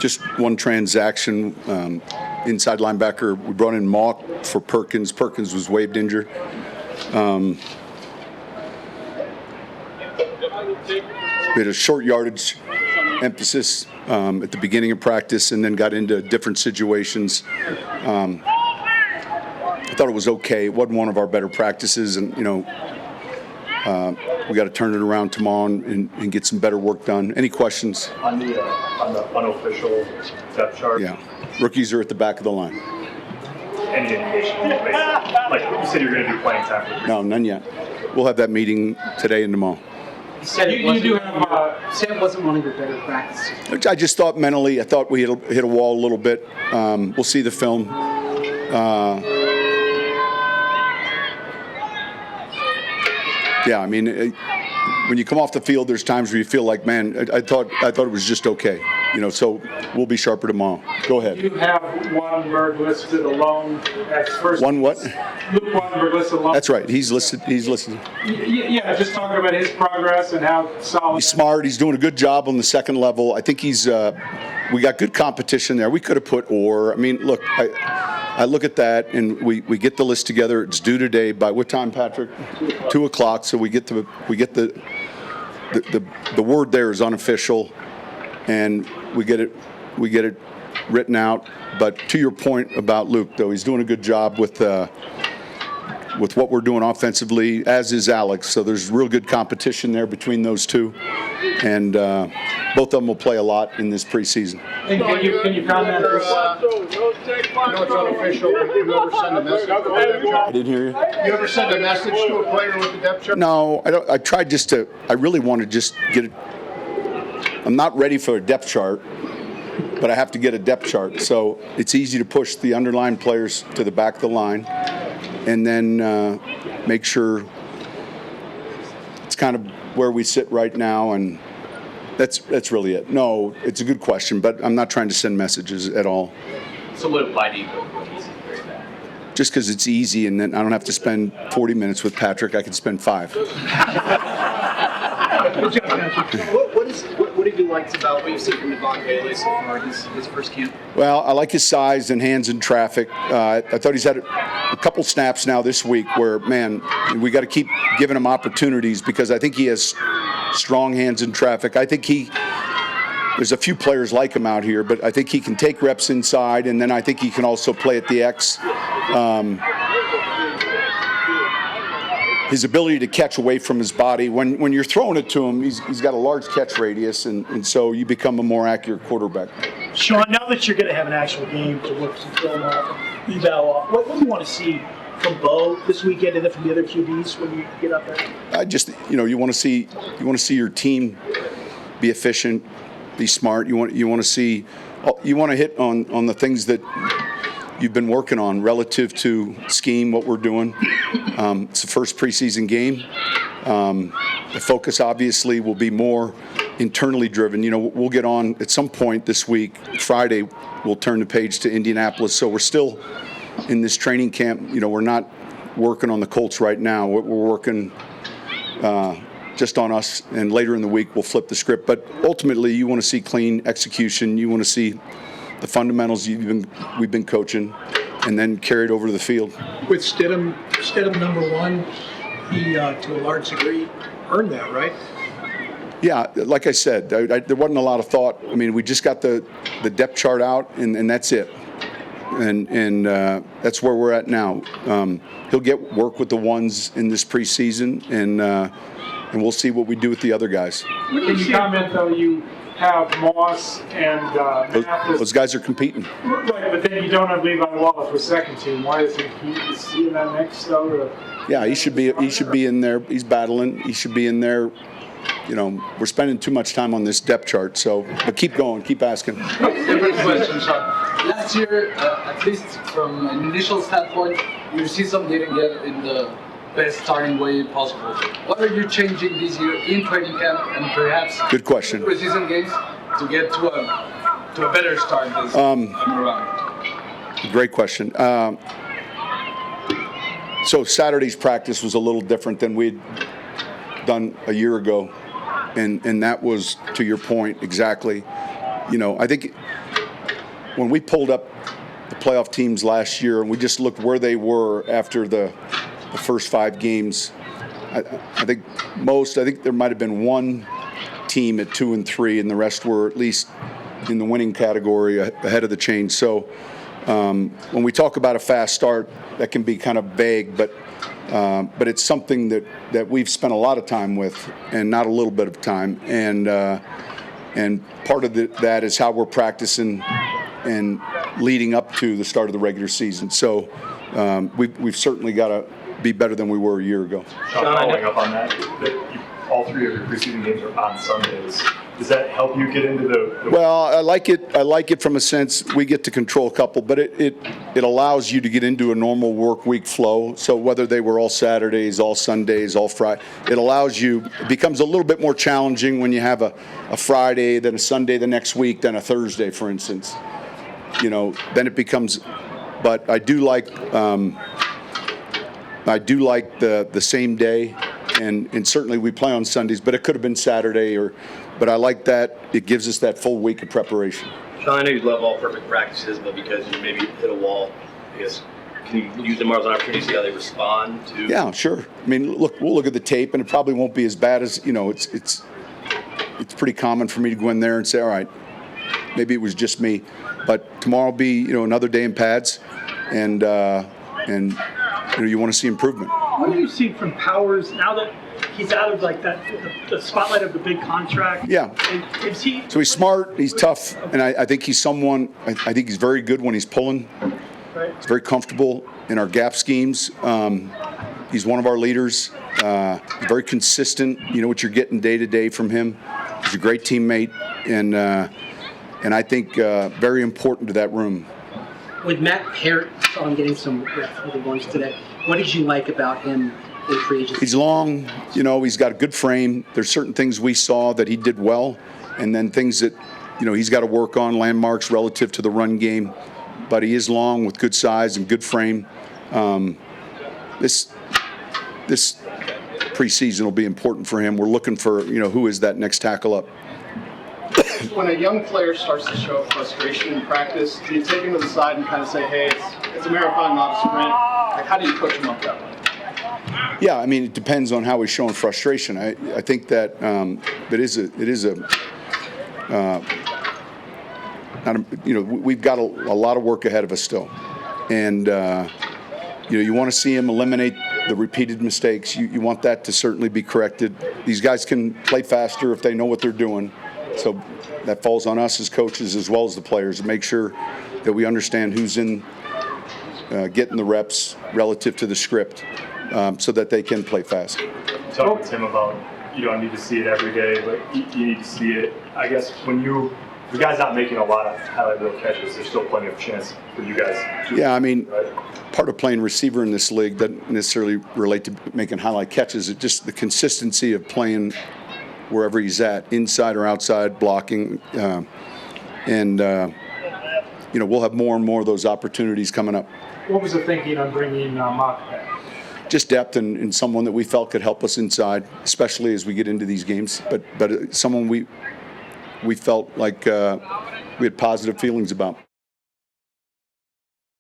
Just one transaction, inside linebacker. We brought in Mock for Perkins. Perkins was waived injured. We had a short yardage emphasis at the beginning of practice, and then got into different situations. I thought it was okay. It wasn't one of our better practices, and we got to turn it around tomorrow and get some better work done. Any questions? On the unofficial depth chart? Yeah. Rookies are at the back of the line. Any indication? Like you said, you're going to do playing time for No, none yet. We'll have that meeting today and tomorrow. You do have, Sam wasn't one of your better practices. I just thought mentally, I thought we hit a wall a little bit. We'll see the film. Yeah, I mean, when you come off the field, there's times where you feel like, man, I thought it was just okay. So we'll be sharper tomorrow. Go ahead. You have Wannberg listed alone as first. One what? Luke Wannberg listed alone. That's right. He's listed. Yeah, just talking about his progress and how solid. He's smart. He's doing a good job on the second level. I think he's. We got good competition there. We could have put Orr. I mean, look, I look at that, and we get the list together. It's due today. By what time, Patrick? 2 o'clock. So we get the word there is unofficial, and we get it written out. But to your point about Luke, though, he's doing a good job with what we're doing offensively, as is Alex. So there's real good competition there between those two, and both of them will play a lot in this preseason. Can you comment? I know it's unofficial, but you ever send a message to the depth chart? I didn't hear you. You ever send a message to a player with the depth chart? No, I don't. I tried just to. I really want to just get it. I'm not ready for a depth chart, but I have to get a depth chart. So it's easy to push the underlying players to the back of the line, and then make sure it's kind of where we sit right now, and that's really it. No, it's a good question, but I'm not trying to send messages at all. So why do you go rookies? Just because it's easy, and then I don't have to spend 40 minutes with Patrick. I can spend 5. What have you liked about what you've seen from Devon Bailey so far his first camp? Well, I like his size and hands in traffic. I thought he's had a couple snaps now this week where, man, we got to keep giving him opportunities because I think he has strong hands in traffic. I think there's a few players like him out here, but I think he can take reps inside, and then I think he can also play at the X. His ability to catch away from his body. When you're throwing it to him, he's got a large catch radius, and so you become a more accurate quarterback. Sean, now that you're going to have an actual game to look some film off, eval off, what do you want to see from Bo this weekend and then from the other QBs when you get up there? I just, you want to see your team be efficient, be smart. You want to hit on the things that you've been working on relative to scheme, what we're doing. It's the first preseason game. The focus obviously will be more internally driven. We'll get on at some point this week. Friday, we'll turn the page to Indianapolis. So we're still in this training camp. We're not working on the Colts right now. We're working just on us, and later in the week we'll flip the script. But ultimately, you want to see clean execution. You want to see the fundamentals we've been coaching, and then carry it over to the field. With Stidham number one, he to a large degree earned that, right? Yeah, like I said, there wasn't a lot of thought. I mean, we just got the depth chart out, and that's it. And that's where we're at now. He'll get work with the ones in this preseason, and we'll see what we do with the other guys. Can you comment, though, you have Moss and Mathis. Those guys are competing. Right, but then you don't have Levi Wallace for second team. Why is he in that mix, though? Or? Yeah, he should be in there. He's battling. He should be in there. We're spending too much time on this depth chart. But keep going. Keep asking. Different question, Sean. Last year, at least from an initial standpoint, your season didn't get in the best starting way possible. What are you changing this year in training camp and perhaps good question preseason games to get to a better start this time around? Great question. So Saturday's practice was a little different than we'd done a year ago, and that was, to your point, exactly. I think when we pulled up the playoff teams last year and we just looked where they were after the first 5 games, I think there might have been one team at 2-3, and the rest were at least in the winning category ahead of the chain. So when we talk about a fast start, that can be kind of vague, but it's something that we've spent a lot of time with, and not a little bit of time. And part of that is how we're practicing and leading up to the start of the regular season. So we've certainly got to be better than we were a year ago. Sean, following up on that all 3 of your preseason games are on Sundays. Does that help you get into the Well, I like it from a sense we get to control a couple, but it allows you to get into a normal work week flow. So whether they were all Saturdays, all Sundays, all Friday, it becomes a little bit more challenging when you have a Friday, then a Sunday the next week, then a Thursday, for instance. Then it becomes. But I do like the same day, and certainly we play on Sundays, but it could have been Saturday but I like that. It gives us that full week of preparation. Sean, I know you love all perfect practices, but because you maybe hit a wall, I guess, can you use them as an opportunity to see how they respond to? Yeah, sure. I mean, we'll look at the tape, and it probably won't be as bad as, it's pretty common for me to go in there and say, all right, maybe it was just me. But tomorrow will be, another day in pads, and you want to see improvement. What do you see from Powers now that he's out of like that the spotlight of the big contract? Yeah. Is he? So he's smart, he's tough, and I think he's someone. I think he's very good when he's pulling. Right. He's very comfortable in our gap schemes. He's one of our leaders. He's very consistent. You know what you're getting day to day from him. He's a great teammate, and I think very important to that room. With Matt Parrott, saw him getting some reps for the ones today. What did you like about him in free agency? He's long, he's got a good frame. There's certain things we saw that he did well, and then things that, he's got to work on, landmarks relative to the run game. But he is long with good size and good frame. This preseason will be important for him. We're looking for, who is that next tackle up. When a young player starts to show frustration in practice, do you take him to the side and kind of say, hey, it's a marathon, not a sprint? Like, how do you coach him up that way? Yeah, I mean, it depends on how he's showing frustration. I think that we've got a lot of work ahead of us still. And, you want to see him eliminate the repeated mistakes. You want that to certainly be corrected. These guys can play faster if they know what they're doing. So that falls on us as coaches as well as the players to make sure that we understand who's in getting the reps relative to the script so that they can play fast. Talk with Tim about you don't need to see it every day, but you need to see it. I guess when the guy's not making a lot of highlight reel catches, there's still plenty of chance for you guys. Yeah, I mean, right? Part of playing receiver in this league doesn't necessarily relate to making highlight catches. It's just the consistency of playing wherever he's at, inside or outside, blocking. We'll have more and more of those opportunities coming up. What was the thinking on bringing Mock back? Just depth and someone that we felt could help us inside, especially as we get into these games. But someone we felt like we had positive feelings about.